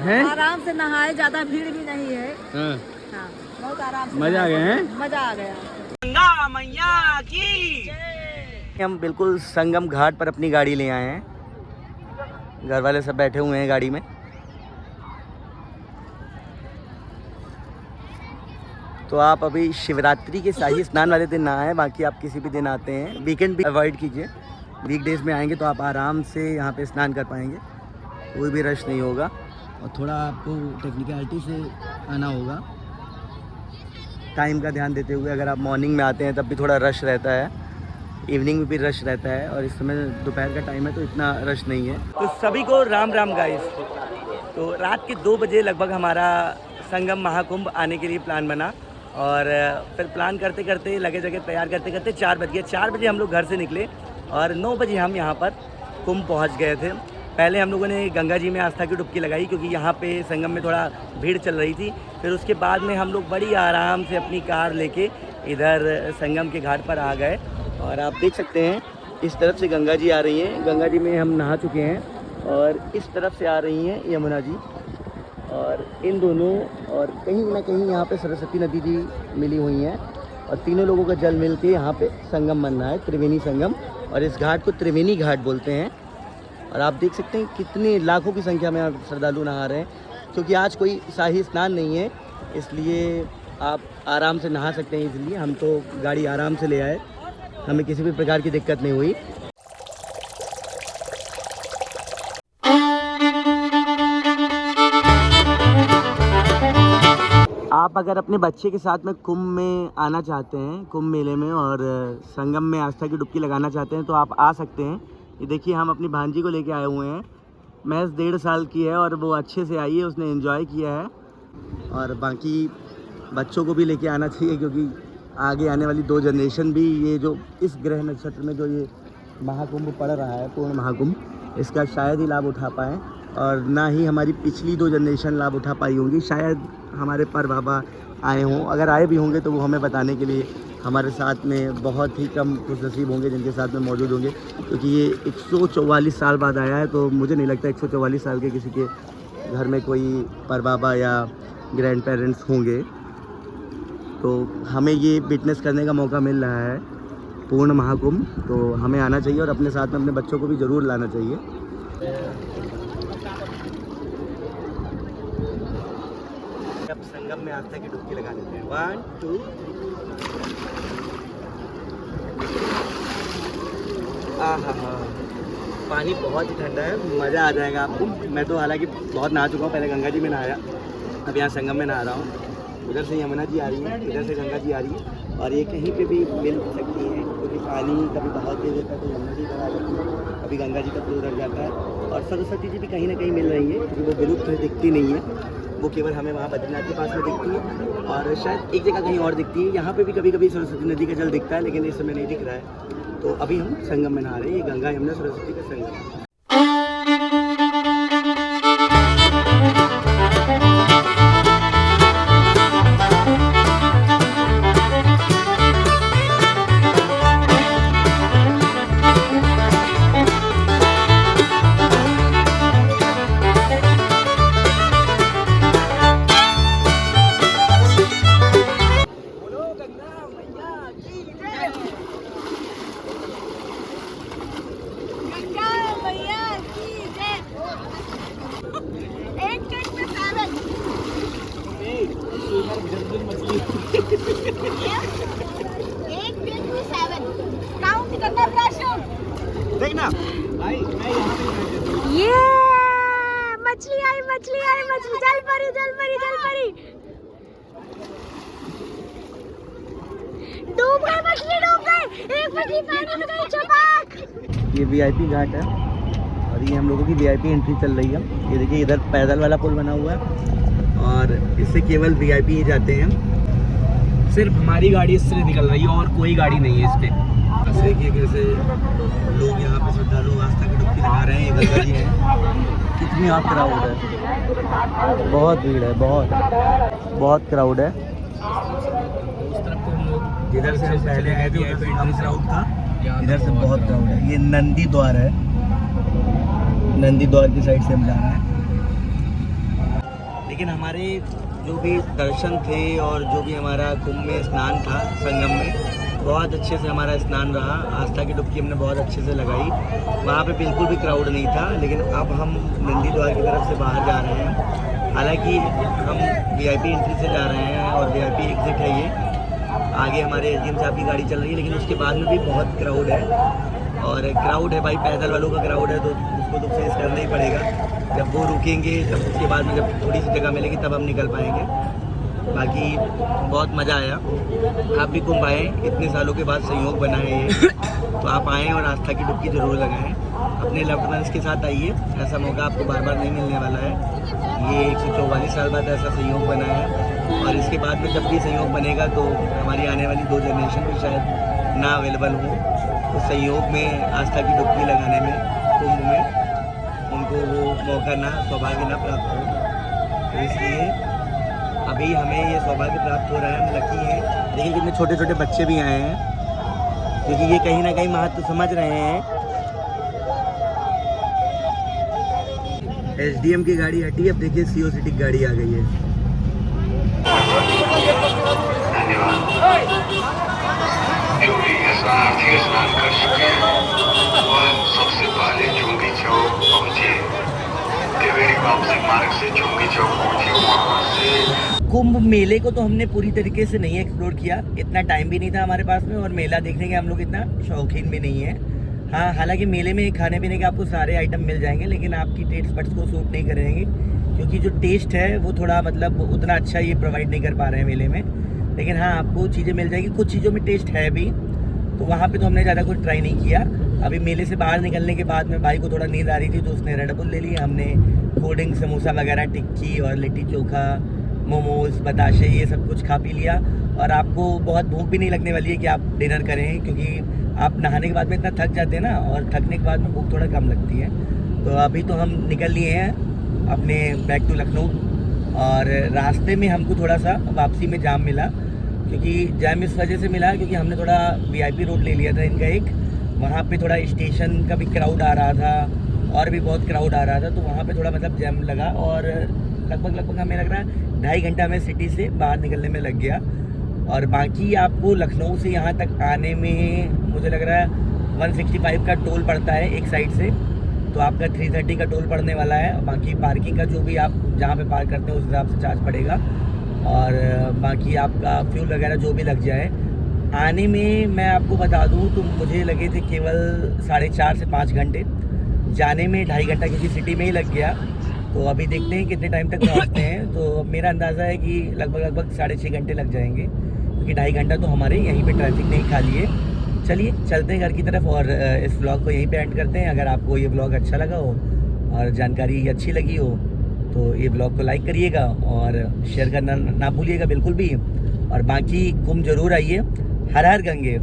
हैं? आराम से नहाए, ज्यादा भीड़ भी नहीं है। हाँ। हाँ, बहुत आराम से मजा आ गया है? मजा आ गया। गंगा मैया की। हम बिल्कुल संगम घाट पर अपनी गाड़ी ले आए हैं। घर वाले सब बैठे हुए हैं गाड़ी में। तो आप अभी शिवरात्रि के शाही स्नान वाले दिन ना आए, बाकी आप किसी भी दिन आते हैं। वीकेंड भी अवॉइड कीजिए। वीकडेज में आएंगे तो आप आराम से यहाँ पे स्नान कर पाएंगे, कोई भी रश नहीं होगा। और थोड़ा आपको टेक्निकलिटी से आना होगा, टाइम का ध्यान देते हुए। अगर आप मॉर्निंग में आते हैं तब भी थोड़ा रश रहता है, इवनिंग में भी रश रहता है, और इस समय दोपहर का टाइम है तो इतना रश नहीं है। तो सभी को राम राम गाइस। तो रात के 2 बजे लगभग हमारा संगम महाकुंभ आने के लिए प्लान बना, और फिर प्लान करते करते लगे जगह तैयार करते करते 4 बज गए। 4 बजे हम लोग घर से निकले और 9 बजे हम यहाँ पर कुंभ पहुँच गए थे। पहले हम लोगों ने गंगा जी में आस्था की डुबकी लगाई, क्योंकि यहाँ पे संगम में थोड़ा भीड़ चल रही थी। फिर उसके बाद में हम लोग बड़ी आराम से अपनी कार लेके इधर संगम के घाट पर आ गए। और आप देख सकते हैं इस तरफ से गंगा जी आ रही हैं। गंगा जी में हम नहा चुके हैं, और इस तरफ से आ रही हैं यमुना जी, और इन दोनों, और कहीं ना कहीं यहाँ पे सरस्वती नदी जी मिली हुई हैं। और तीनों लोगों का जल मिल के यहाँ पे संगम बन रहा है, त्रिवेणी संगम। और इस घाट को त्रिवेणी घाट बोलते हैं। और आप देख सकते हैं कितने लाखों की संख्या में यहाँ श्रद्धालु नहा रहे हैं, क्योंकि आज कोई शाही स्नान नहीं है, इसलिए आप आराम से नहा सकते हैं। इसलिए हम तो गाड़ी आराम से ले आए, हमें किसी भी प्रकार की दिक्कत नहीं हुई। आप अगर अपने बच्चे के साथ में कुंभ में आना चाहते हैं, कुंभ मेले में, और संगम में आस्था की डुबकी लगाना चाहते हैं, तो आप आ सकते हैं। ये देखिए हम अपनी भांजी को लेके आए हुए हैं। महज 1.5 साल की है और वो अच्छे से आई है, उसने एंजॉय किया है। और बाकी बच्चों को भी लेके आना चाहिए, क्योंकि आगे आने वाली 2 जनरेशन भी ये जो इस ग्रह नक्षत्र में जो ये महाकुंभ पड़ रहा है, पूर्ण महाकुंभ, इसका शायद ही लाभ उठा पाएँ। और ना ही हमारी पिछली 2 जनरेशन लाभ उठा पाई होंगी। शायद हमारे पर बाबा आए हों, अगर आए भी होंगे तो वो हमें बताने के लिए हमारे साथ में बहुत ही कम खुशनसीब होंगे जिनके साथ में मौजूद होंगे, क्योंकि ये 144 साल बाद आया है। तो मुझे नहीं लगता 144 साल के किसी के घर में कोई पर बाबा या ग्रैंड पेरेंट्स होंगे। तो हमें ये विटनेस करने का मौका मिल रहा है पूर्ण महाकुंभ, तो हमें आना चाहिए और अपने साथ में अपने बच्चों को भी ज़रूर लाना चाहिए। अब संगम में आस्था की डुबकी लगा लेते हैं। 1 2 आहा, पानी बहुत ही ठंडा है, मज़ा आ जाएगा आपको। मैं तो हालांकि बहुत नहा चुका हूँ, पहले गंगा जी में नहाया, अब यहाँ संगम में नहा रहा हूँ। उधर से यमुना जी आ रही है, इधर से गंगा जी आ रही है, और ये कहीं पे भी मिल सकती है, क्योंकि पानी कभी बहुत तेज होता है तो यमुना जी पर आ जाती है, कभी गंगा जी का फ्लो उधर जाता है। और सरस्वती जी भी कहीं ना कहीं मिल रही है, क्योंकि वो विलुप्त दिखती नहीं है, वो केवल हमें वहाँ बद्रीनाथ के पास में दिखती है, और शायद एक जगह कहीं और दिखती है। यहाँ पे भी कभी कभी सरस्वती नदी का जल दिखता है, लेकिन इस समय नहीं दिख रहा है। तो अभी हम संगम में नहा रहे हैं, ये गंगा यमुना सरस्वती का संगम। देखना ये मछली आई, मछली आई, मछली, जल परी, जल परी, जल परी, डूब गई मछली, डूब गई, एक मछली पानी में गई, छपाक। ये वीआईपी घाट है, और ये हम लोगों की वीआईपी एंट्री चल रही है। ये देखिए इधर पैदल वाला पुल बना हुआ है, और इससे केवल वीआईपी ही जाते हैं। सिर्फ हमारी गाड़ी इससे निकल रही है, और कोई गाड़ी नहीं है इस पर। देखिए कैसे लोग यहाँ पे श्रद्धालु आस्था की डुबकी लगा रहे हैं। गंगा जी हैं, कितनी आप क्राउड है, बहुत भीड़ है, बहुत क्राउड है। उस तरफ तो हम लोग जिधर से हम पहले आए थे उधर से कम क्राउड था, इधर से बहुत क्राउड है। ये नंदी द्वार है, नंदी द्वार की साइड से हम जा रहे हैं। लेकिन हमारे जो भी दर्शन थे और जो भी हमारा कुंभ में स्नान था संगम में, बहुत अच्छे से हमारा स्नान रहा। आस्था की डुबकी हमने बहुत अच्छे से लगाई। वहाँ पे बिल्कुल भी क्राउड नहीं था। लेकिन अब हम नंदी द्वार की तरफ से बाहर जा रहे हैं। हालांकि हम वीआईपी एंट्री से जा रहे हैं और वीआईपी एग्जिट है ये। आगे हमारे एसडीएम साहब की गाड़ी चल रही है, लेकिन उसके बाद में भी बहुत क्राउड है। और क्राउड है भाई, पैदल वालों का क्राउड है, तो उसको तो फेस करना ही पड़ेगा। जब वो रुकेंगे तब उसके बाद में जब थोड़ी सी जगह मिलेगी तब हम निकल पाएंगे। बाकी बहुत मज़ा आया। आप भी कुंभ आएँ, इतने सालों के बाद संयोग बना है ये, तो आप आएँ और आस्था की डुबकी ज़रूर लगाएं। अपने लव्ड वंस के साथ आइए, ऐसा मौका आपको बार बार नहीं मिलने वाला है। ये 144 साल बाद ऐसा संयोग बना है। और इसके बाद में जब भी संयोग बनेगा तो हमारी आने वाली 2 जनरेशन भी शायद ना अवेलेबल हो, तो संयोग में आस्था की डुबकी लगाने में कुंभ में उनको वो मौका ना, सौभाग्य ना प्राप्त हो। तो इसलिए अभी हमें ये सौभाग्य प्राप्त हो रहा है, हम लकी हैं। देखिए कितने छोटे छोटे बच्चे भी आए हैं, क्योंकि ये कहीं ना कहीं महत्व समझ रहे हैं। एसडीएम की गाड़ी हटी, अब देखिए सीओसीटी की गाड़ी आ गई है। जो भी स्नानार्थी स्नान कर चुके हैं वह सबसे पहले चुंगी चौक पहुँचे। त्रिवेणी वापसी मार्ग से चुंगी चौक पहुँचे। वहाँ से कुंभ मेले को तो हमने पूरी तरीके से नहीं एक्सप्लोर किया, इतना टाइम भी नहीं था हमारे पास में, और मेला देखने के हम लोग इतना शौकीन भी नहीं है। हाँ, हालांकि मेले में खाने पीने के आपको सारे आइटम मिल जाएंगे, लेकिन आपकी टेस्ट बड्स को सूट नहीं करेंगे, क्योंकि जो टेस्ट है वो थोड़ा मतलब उतना अच्छा ये प्रोवाइड नहीं कर पा रहे हैं मेले में। लेकिन हाँ, आपको चीज़ें मिल जाएगी, कुछ चीज़ों में टेस्ट है भी, तो वहाँ पे तो हमने ज़्यादा कुछ ट्राई नहीं किया। अभी मेले से बाहर निकलने के बाद में भाई को थोड़ा नींद आ रही थी, तो उसने रेड बुल ले लिया। हमने कोल्ड ड्रिंक, समोसा वगैरह, टिक्की और लिट्टी चोखा, मोमोज, बताशे, ये सब कुछ खा पी लिया। और आपको बहुत भूख भी नहीं लगने वाली है कि आप डिनर करें, क्योंकि आप नहाने के बाद में इतना थक जाते हैं ना, और थकने के बाद में भूख थोड़ा कम लगती है। तो अभी तो हम निकल लिए हैं अपने बैक टू लखनऊ, और रास्ते में हमको थोड़ा सा वापसी में जाम मिला, क्योंकि जाम इस वजह से मिला क्योंकि हमने थोड़ा वीआईपी रोड ले लिया था इनका एक, वहाँ पे थोड़ा स्टेशन का भी क्राउड आ रहा था और भी बहुत क्राउड आ रहा था, तो वहाँ पे थोड़ा मतलब जैम लगा। और लगभग हमें लग रहा है 2.5 घंटा हमें सिटी से बाहर निकलने में लग गया। और बाकी आपको लखनऊ से यहाँ तक आने में मुझे लग रहा है 165 का टोल पड़ता है एक साइड से, तो आपका 330 का टोल पड़ने वाला है। बाकी पार्किंग का जो भी आप जहाँ पे पार्क करते हैं उस हिसाब से चार्ज पड़ेगा, और बाकी आपका फ्यूल वगैरह जो भी लग जाए। आने में मैं आपको बता दूं तो मुझे लगे थे केवल 4.5 से 5 घंटे, जाने में 2.5 घंटा क्योंकि सिटी में ही लग गया। तो अभी देखते हैं कितने टाइम तक पहुँचते हैं। तो मेरा अंदाज़ा है कि लगभग 6.5 घंटे लग जाएंगे, क्योंकि 2.5 घंटा तो हमारे यहीं पे ट्रैफिक नहीं खा लिए। चलिए चलते हैं घर की तरफ, और इस व्लॉग को यहीं पे एंड करते हैं। अगर आपको ये व्लॉग अच्छा लगा हो और जानकारी अच्छी लगी हो तो ये व्लॉग को लाइक करिएगा और शेयर करना ना भूलिएगा बिल्कुल भी। और बाकी कुंभ जरूर आइए। हर हर गंगे।